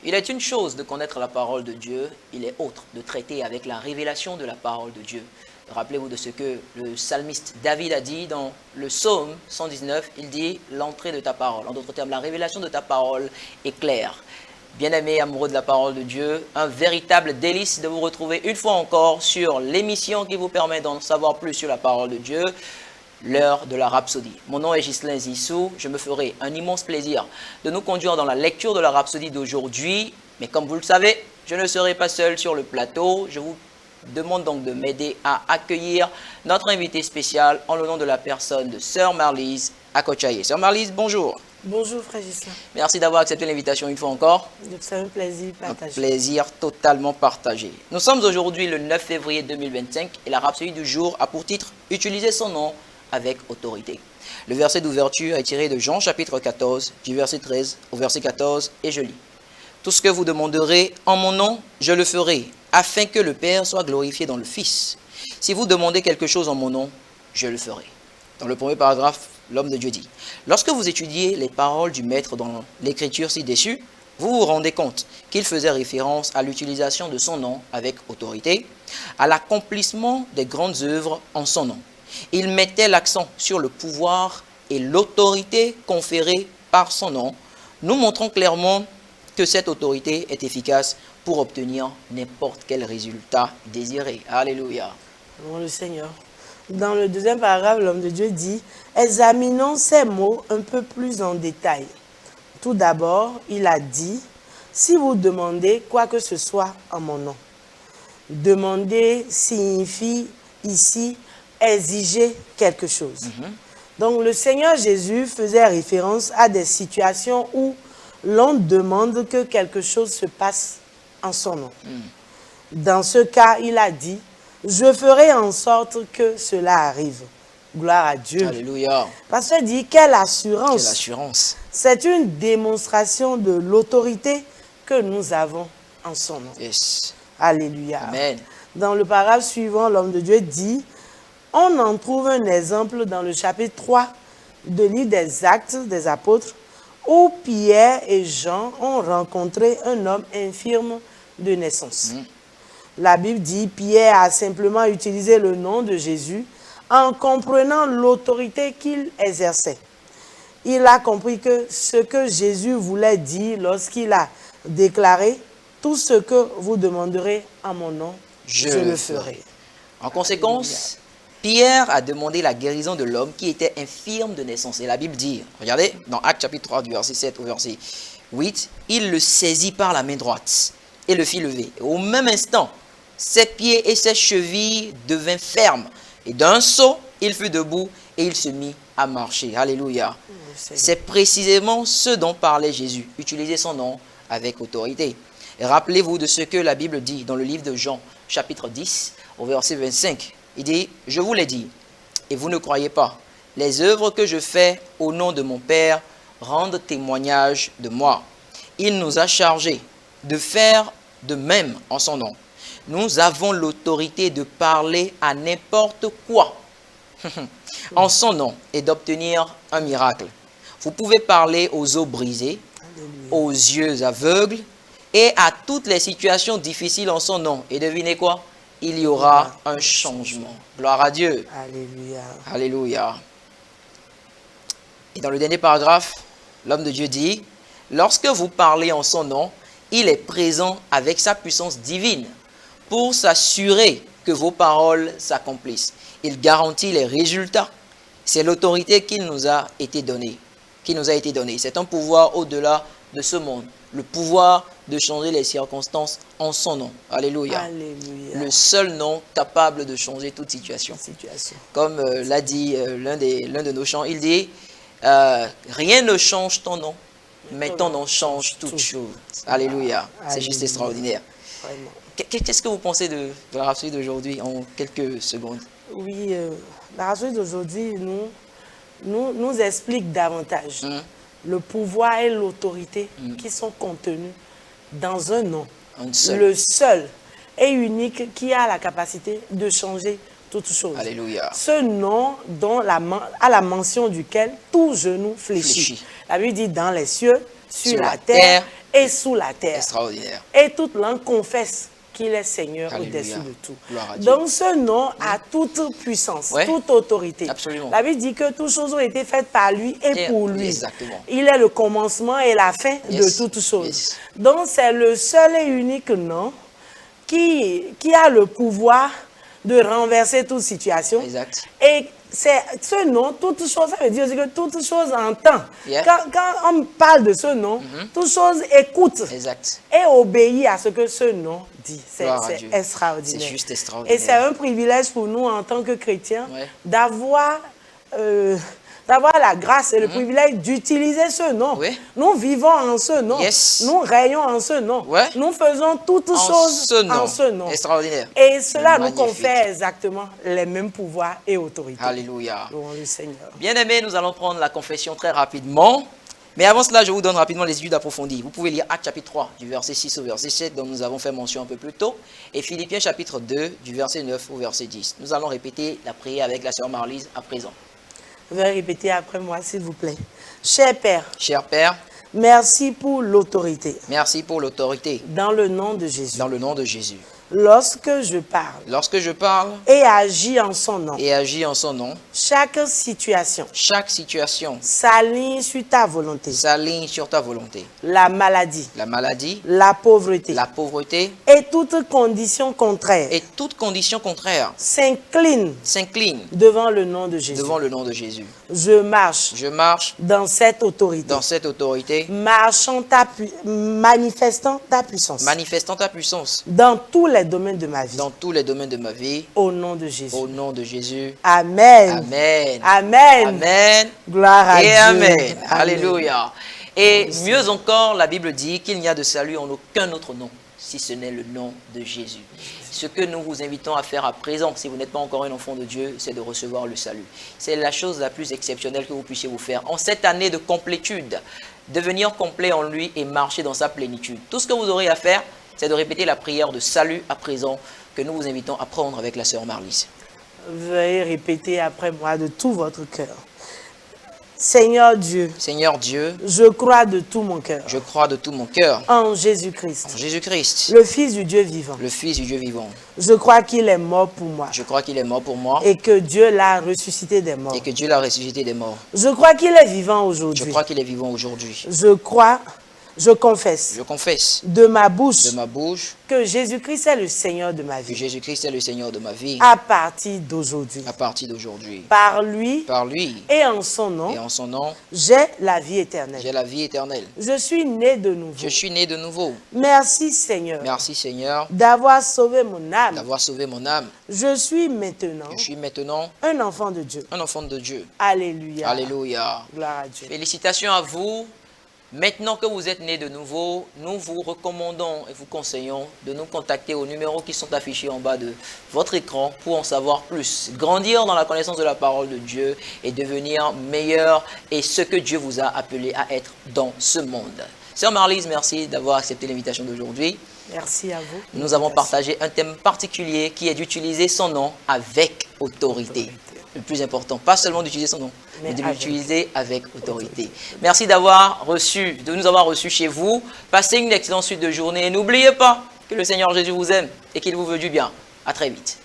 Il est une chose de connaître la parole de Dieu, il est autre de traiter avec la révélation de la parole de Dieu. Rappelez-vous de ce que le psalmiste David a dit dans le psaume 119, il dit « l'entrée de ta parole ». En d'autres termes, la révélation de ta parole est claire. Bien-aimés, amoureux de la parole de Dieu, un véritable délice de vous retrouver une fois encore sur l'émission qui vous permet d'en savoir plus sur la parole de Dieu, l'heure de la rhapsodie. Mon nom est Ghislain Zissou, je me ferai un immense plaisir de nous conduire dans la lecture de la rhapsodie d'aujourd'hui. Mais comme vous le savez, je ne serai pas seul sur le plateau. Je vous demande donc de m'aider à accueillir notre invité spécial en le nom de la personne de Sœur Marlise Akochaye. Sœur Marlise, bonjour. Bonjour frère Ghislain. Merci d'avoir accepté l'invitation une fois encore. C'est un plaisir partagé. Un plaisir totalement partagé. Nous sommes aujourd'hui le 9 février 2025 et la rhapsodie du jour a pour titre « Utiliser son nom avec autorité ». Le verset d'ouverture est tiré de Jean chapitre 14, du verset 13 au verset 14 et je lis. « Tout ce que vous demanderez en mon nom, je le ferai, afin que le Père soit glorifié dans le Fils. Si vous demandez quelque chose en mon nom, je le ferai. » Dans le premier paragraphe, l'homme de Dieu dit, « Lorsque vous étudiez les paroles du Maître dans l'écriture ci-dessus, vous vous rendez compte qu'il faisait référence à l'utilisation de son nom avec autorité, à l'accomplissement des grandes œuvres en son nom. Il mettait l'accent sur le pouvoir et l'autorité conférée par son nom, nous montrant clairement que cette autorité est efficace pour obtenir n'importe quel résultat désiré. » Alléluia. Louons le Seigneur. Dans le deuxième paragraphe, l'homme de Dieu dit « Examinons ces mots un peu plus en détail. Tout d'abord, il a dit « Si vous demandez quoi que ce soit en mon nom ». Demander signifie ici exiger quelque chose. Donc le Seigneur Jésus faisait référence à des situations où l'on demande que quelque chose se passe en son nom. Dans ce cas, il a dit « Je ferai en sorte que cela arrive ». Gloire à Dieu. Alléluia. Parce qu'il dit « Quelle assurance ». Quelle assurance. C'est une démonstration de l'autorité que nous avons en son nom. Yes. Alléluia. Amen. Dans le paragraphe suivant, l'homme de Dieu dit « On en trouve un exemple dans le chapitre 3 de livre des Actes des Apôtres où Pierre et Jean ont rencontré un homme infirme de naissance. La Bible dit « Pierre a simplement utilisé le nom de Jésus en comprenant l'autorité qu'il exerçait. Il a compris que ce que Jésus voulait dire lorsqu'il a déclaré « Tout ce que vous demanderez en mon nom, je le ferai. » En conséquence, Pierre a demandé la guérison de l'homme qui était infirme de naissance. Et la Bible dit, regardez, dans Actes chapitre 3, du verset 7 au verset 8, il le saisit par la main droite et le fit lever. Et au même instant, ses pieds et ses chevilles devinrent fermes. Et d'un saut, il fut debout et il se mit à marcher. Alléluia. C'est précisément ce dont parlait Jésus, utiliser son nom avec autorité. Et rappelez-vous de ce que la Bible dit dans le livre de Jean, chapitre 10, au verset 25. Il dit, « Je vous l'ai dit, et vous ne croyez pas. Les œuvres que je fais au nom de mon Père rendent témoignage de moi. Il nous a chargés de faire de même en son nom. Nous avons l'autorité de parler à n'importe quoi en son nom et d'obtenir un miracle. Vous pouvez parler aux os brisés, aux yeux aveugles et à toutes les situations difficiles en son nom. Et devinez quoi? Il y aura un changement. Gloire à Dieu. Alléluia. Alléluia. Et dans le dernier paragraphe, l'homme de Dieu dit, « Lorsque vous parlez en son nom, il est présent avec sa puissance divine pour s'assurer que vos paroles s'accomplissent. Il garantit les résultats. C'est l'autorité qui nous a été donnée. C'est un pouvoir au-delà de ce monde. Le pouvoir de changer les circonstances en son nom. Alléluia. Alléluia. Le seul nom capable de changer toute situation. Comme l'a dit l'un de nos chants, il dit, rien ne change ton nom, mais ton nom change toute chose. Alléluia. C'est juste extraordinaire. Qu'est-ce que vous pensez de la rhapsodie d'aujourd'hui en quelques secondes? Oui, la rhapsodie d'aujourd'hui nous explique davantage le pouvoir et l'autorité qui sont contenus dans un nom. Le seul et unique qui a la capacité de changer toutes choses. Alléluia. Ce nom à la mention duquel tout genou fléchit. La Bible dit dans les cieux, sur la terre et sous la terre. Extraordinaire. Et toute langue confesse qu'il est Seigneur Alléluia. au-dessus de tout. Gloire à Dieu. Donc ce nom a toute puissance, Ouais. toute autorité. Absolument. La Bible dit que toutes choses ont été faites par lui et pour lui. Exactement. Il est le commencement et la fin Yes. de toutes choses. Yes. Donc c'est le seul et unique nom qui a le pouvoir de renverser toute situation. Exact. Et c'est ce nom, toute chose, ça veut dire aussi que toute chose entend. Yeah. Quand on parle de ce nom, toute chose écoute Exact. et obéit à ce que ce nom dit. C'est Gloire à Dieu. extraordinaire. C'est juste extraordinaire. Et c'est un privilège pour nous en tant que chrétiens Ouais. d'avoir la grâce et le privilège d'utiliser ce nom. Oui. Nous vivons en ce nom. Yes. Nous rayons en ce nom. Ouais. Nous faisons toutes En choses ce nom. en ce nom. Extraordinaire. Et cela nous Magnifique. confère exactement les mêmes pouvoirs et autorités. Alléluia. Louons le Seigneur. Bien-aimés, nous allons prendre la confession très rapidement. Mais avant cela, je vous donne rapidement les études approfondies. Vous pouvez lire Actes chapitre 3, du verset 6 au verset 7, dont nous avons fait mention un peu plus tôt. Et Philippiens chapitre 2, du verset 9 au verset 10. Nous allons répéter la prière avec la sœur Marlise à présent. Vous allez répéter après moi, s'il vous plaît. Cher Père, Cher Père, merci pour l'autorité. merci pour l'autorité. Dans le nom de Jésus. Dans le nom de Jésus. Lorsque je parle Lorsque je parle et agis en son nom, et agis en son nom, chaque situation chaque situation s'aligne sur ta volonté. s'aligne sur ta volonté. La maladie, La maladie, la pauvreté la pauvreté et toute condition contraire et toute condition contraire s'incline s'incline devant le nom de Jésus. devant le nom de Jésus. Je marche Je marche dans cette autorité, dans cette autorité, manifestant ta puissance manifestant ta puissance dans tous les domaines de ma vie. dans tous les domaines de ma vie. Au nom de Jésus. Au nom de Jésus. Amen. Amen. Amen. Amen. Gloire à Et Dieu. Amen. Amen. Alléluia. Et mieux encore, la Bible dit qu'il n'y a de salut en aucun autre nom, si ce n'est le nom de Jésus. Ce que nous vous invitons à faire à présent, si vous n'êtes pas encore un enfant de Dieu, c'est de recevoir le salut. C'est la chose la plus exceptionnelle que vous puissiez vous faire. En cette année de complétude, devenir complet en lui et marcher dans sa plénitude. Tout ce que vous aurez à faire, c'est de répéter la prière de salut à présent que nous vous invitons à prendre avec la sœur Marlise. Veuillez répéter après moi de tout votre cœur. Seigneur Dieu, Seigneur Dieu, je crois de tout mon cœur je crois de tout mon cœur en Jésus-Christ, en Jésus-Christ, le Fils du Dieu vivant. le Fils du Dieu vivant. Je crois qu'il est mort pour moi Je crois qu'il est mort pour moi et que Dieu l'a ressuscité des morts. et que Dieu l'a ressuscité des morts. Je crois qu'il est vivant Je aujourd'hui. crois qu'il est vivant aujourd'hui. Je confesse Je confesse de ma bouche de ma bouche que Jésus-Christ est le Seigneur de ma que vie Jésus-Christ est le Seigneur de ma vie à partir d'aujourd'hui. à partir d'aujourd'hui. Par lui Par lui et en son nom, et en son nom, j'ai la vie éternelle. j'ai la vie éternelle. Je suis né de nouveau. Je suis né de nouveau. Merci Seigneur Merci Seigneur d'avoir sauvé mon âme. d'avoir sauvé mon âme. Je suis maintenant Je suis maintenant un enfant de Dieu. un enfant de Dieu. Alléluia. Alléluia. Gloire à Dieu. Félicitations à vous. Maintenant que vous êtes né de nouveau, nous vous recommandons et vous conseillons de nous contacter aux numéros qui sont affichés en bas de votre écran pour en savoir plus. Grandir dans la connaissance de la parole de Dieu et devenir meilleur et ce que Dieu vous a appelé à être dans ce monde. Sœur Marlise, merci d'avoir accepté l'invitation d'aujourd'hui. Merci à vous. Nous avons partagé un thème particulier qui est d'utiliser son nom avec autorité. Le plus important, pas seulement d'utiliser son nom, mais de l'utiliser avec autorité. Merci de nous avoir reçus chez vous. Passez une excellente suite de journée et n'oubliez pas que le Seigneur Jésus vous aime et qu'il vous veut du bien. À très vite.